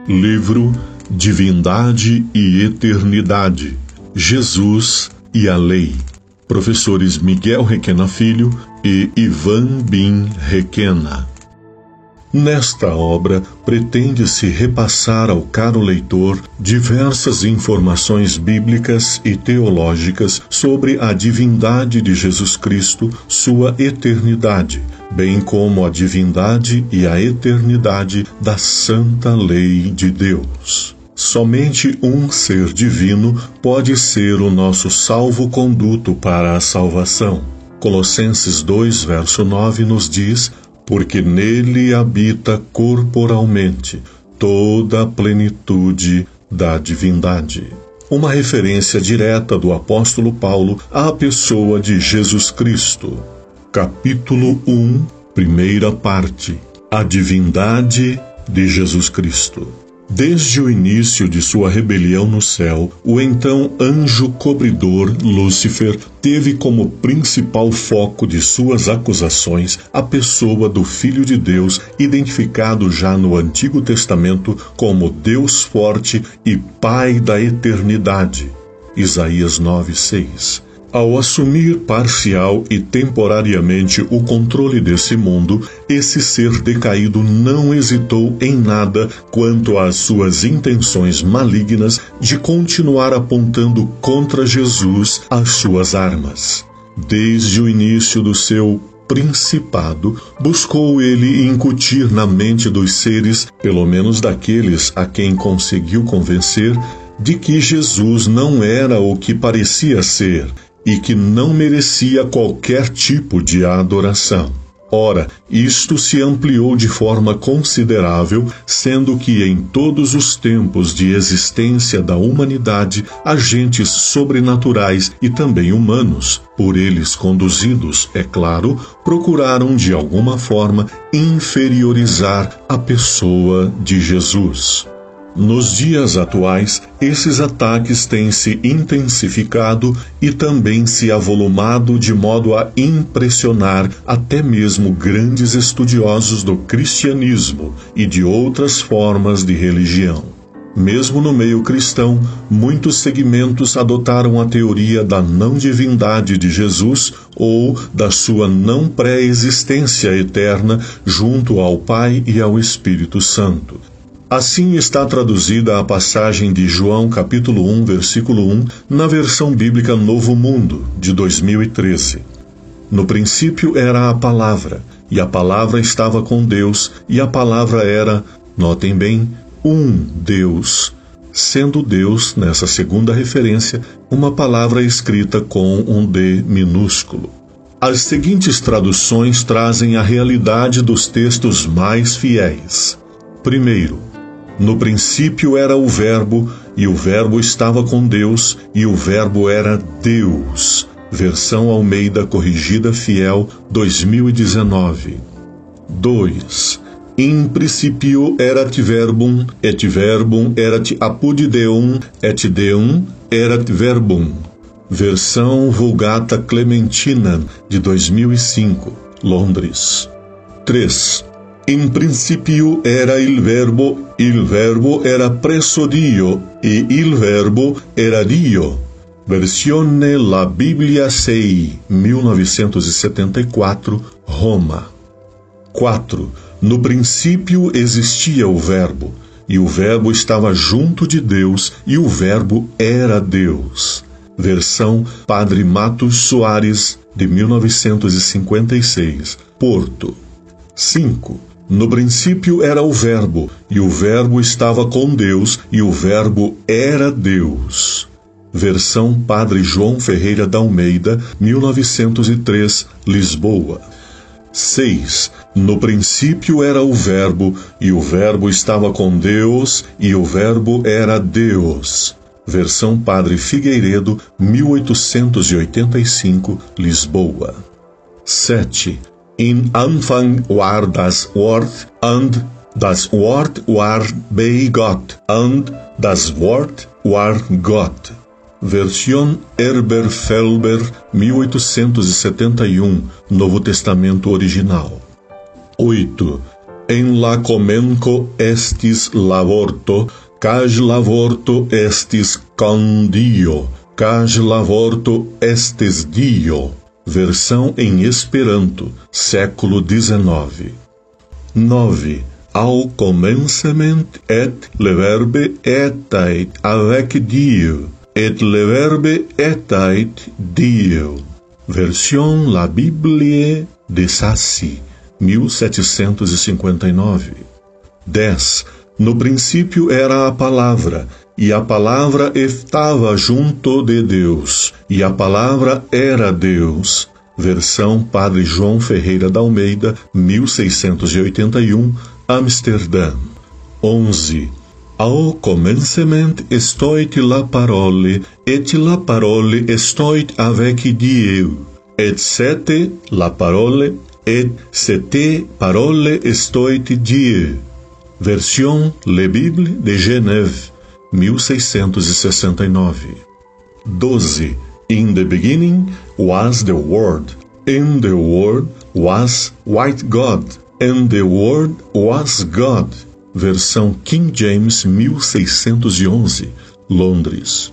Livro Divindade e Eternidade, Jesus e a Lei. Professores Miguel Requena Filho e Ivan Bin Requena. Nesta obra, pretende-se repassar ao caro leitor diversas informações bíblicas e teológicas sobre a divindade de Jesus Cristo, sua eternidade, bem como a divindade e a eternidade da santa lei de Deus. Somente um ser divino pode ser o nosso salvo-conduto para a salvação. Colossenses 2, verso 9 nos diz: porque nele habita corporalmente toda a plenitude da divindade. Uma referência direta do apóstolo Paulo à pessoa de Jesus Cristo. Capítulo 1, primeira parte. A divindade de Jesus Cristo. Desde o início de sua rebelião no céu, o então anjo cobridor Lúcifer teve como principal foco de suas acusações a pessoa do Filho de Deus, identificado já no Antigo Testamento como Deus forte e Pai da eternidade. Isaías 9:6. Ao assumir parcial e temporariamente o controle desse mundo, esse ser decaído não hesitou em nada quanto às suas intenções malignas de continuar apontando contra Jesus as suas armas. Desde o início do seu principado, buscou ele incutir na mente dos seres, pelo menos daqueles a quem conseguiu convencer, de que Jesus não era o que parecia ser, e que não merecia qualquer tipo de adoração. Ora, isto se ampliou de forma considerável, sendo que em todos os tempos de existência da humanidade, agentes sobrenaturais e também humanos, por eles conduzidos, é claro, procuraram de alguma forma inferiorizar a pessoa de Jesus. Nos dias atuais, esses ataques têm se intensificado e também se avolumado de modo a impressionar até mesmo grandes estudiosos do cristianismo e de outras formas de religião. Mesmo no meio cristão, muitos segmentos adotaram a teoria da não-divindade de Jesus ou da sua não pré-existência eterna junto ao Pai e ao Espírito Santo. Assim está traduzida a passagem de João capítulo 1, versículo 1, na versão bíblica Novo Mundo, de 2013. No princípio era a palavra, e a palavra estava com Deus, e a palavra era, notem bem, um Deus, sendo Deus, nessa segunda referência, uma palavra escrita com um D minúsculo. As seguintes traduções trazem a realidade dos textos mais fiéis. Primeiro, no princípio era o Verbo, e o Verbo estava com Deus, e o Verbo era Deus. Versão Almeida Corrigida Fiel, 2019. 2. In principio erat verbum, et verbum erat apud Deum, et Deum erat verbum. Versão Vulgata Clementina, de 2005, Londres. 3. In principio era il verbo era presso Dio, e il verbo era Dio. Versione La Biblia 6, 1974, Roma. 4. No princípio existia o Verbo, e o Verbo estava junto de Deus, e o Verbo era Deus. Versão Padre Matos Soares, de 1956, Porto. 5. No princípio era o Verbo, e o Verbo estava com Deus, e o Verbo era Deus. Versão Padre João Ferreira da Almeida, 1903, Lisboa. 6. No princípio era o Verbo, e o Verbo estava com Deus, e o Verbo era Deus. Versão Padre Figueiredo, 1885, Lisboa. 7. In Anfang war das Wort, and das Wort war bei Gott, and das Wort war Gott. Versão Herbert Felber, 1871, Novo Testamento Original. 8. en la comenco estis lavorto, kaj lavorto estis con Dio, kaj lavorto estis Dio. Versão em Esperanto, século XIX. 9. Au commencement et le verbe etait avec Dio, et le verbe etait Dio. Versão La Biblie de Sacy, 1759. 10. No princípio era a palavra, e a palavra estava junto de Deus, e a palavra era Deus. Versão Padre João Ferreira d'Almeida, 1681, Amsterdã. 11. Au commencement estoit la parole, et la parole estoit avec Dieu, et c'était la parole, et cette parole estoit Dieu. Versão Le Bible de Genève, 1669. 12. In the beginning was the Word, and the Word was with God, and the Word was God. Versão King James, 1611, Londres.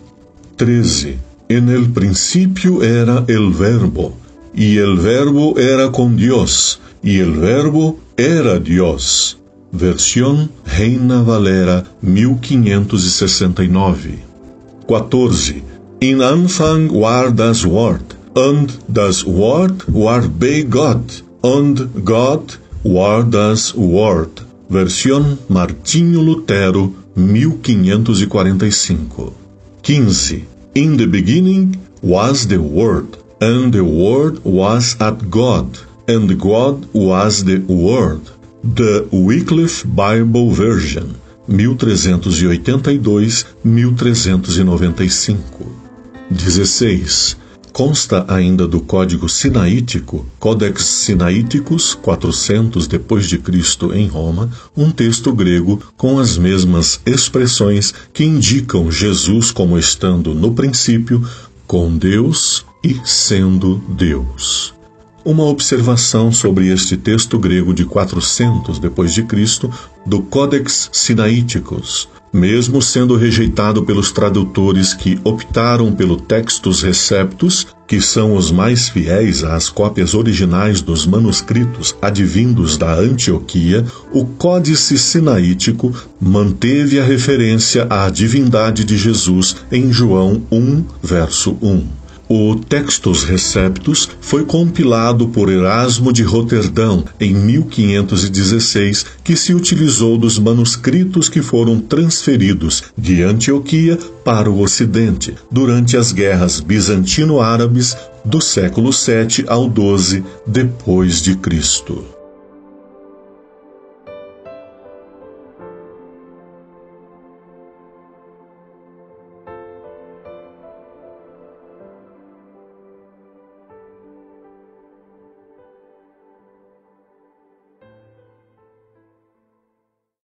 13. En el principio era el Verbo, y el Verbo era con Dios, y el Verbo era Dios. Versão Reina Valera, 1569. 14. In Anfang war das Wort, und das Wort war bei Gott, und Gott war das Wort. Versão Martinho Lutero, 1545. 15. In the beginning was the Word, and the Word was at God, and God was the Word. The Wycliffe Bible Version, 1382-1395. 16. Consta ainda do Código Sinaítico, Codex Sinaiticus 400 d.C. em Roma, um texto grego com as mesmas expressões que indicam Jesus como estando no princípio com Deus e sendo Deus. Uma observação sobre este texto grego de 400 d.C. do Codex Sinaiticus. Mesmo sendo rejeitado pelos tradutores que optaram pelo Textus Receptus, que são os mais fiéis às cópias originais dos manuscritos advindos da Antioquia, o Códice Sinaítico manteve a referência à divindade de Jesus em João 1, verso 1. O Textus Receptus foi compilado por Erasmo de Roterdão em 1516, que se utilizou dos manuscritos que foram transferidos de Antioquia para o Ocidente durante as guerras bizantino-árabes do século 7 ao 12 depois de Cristo.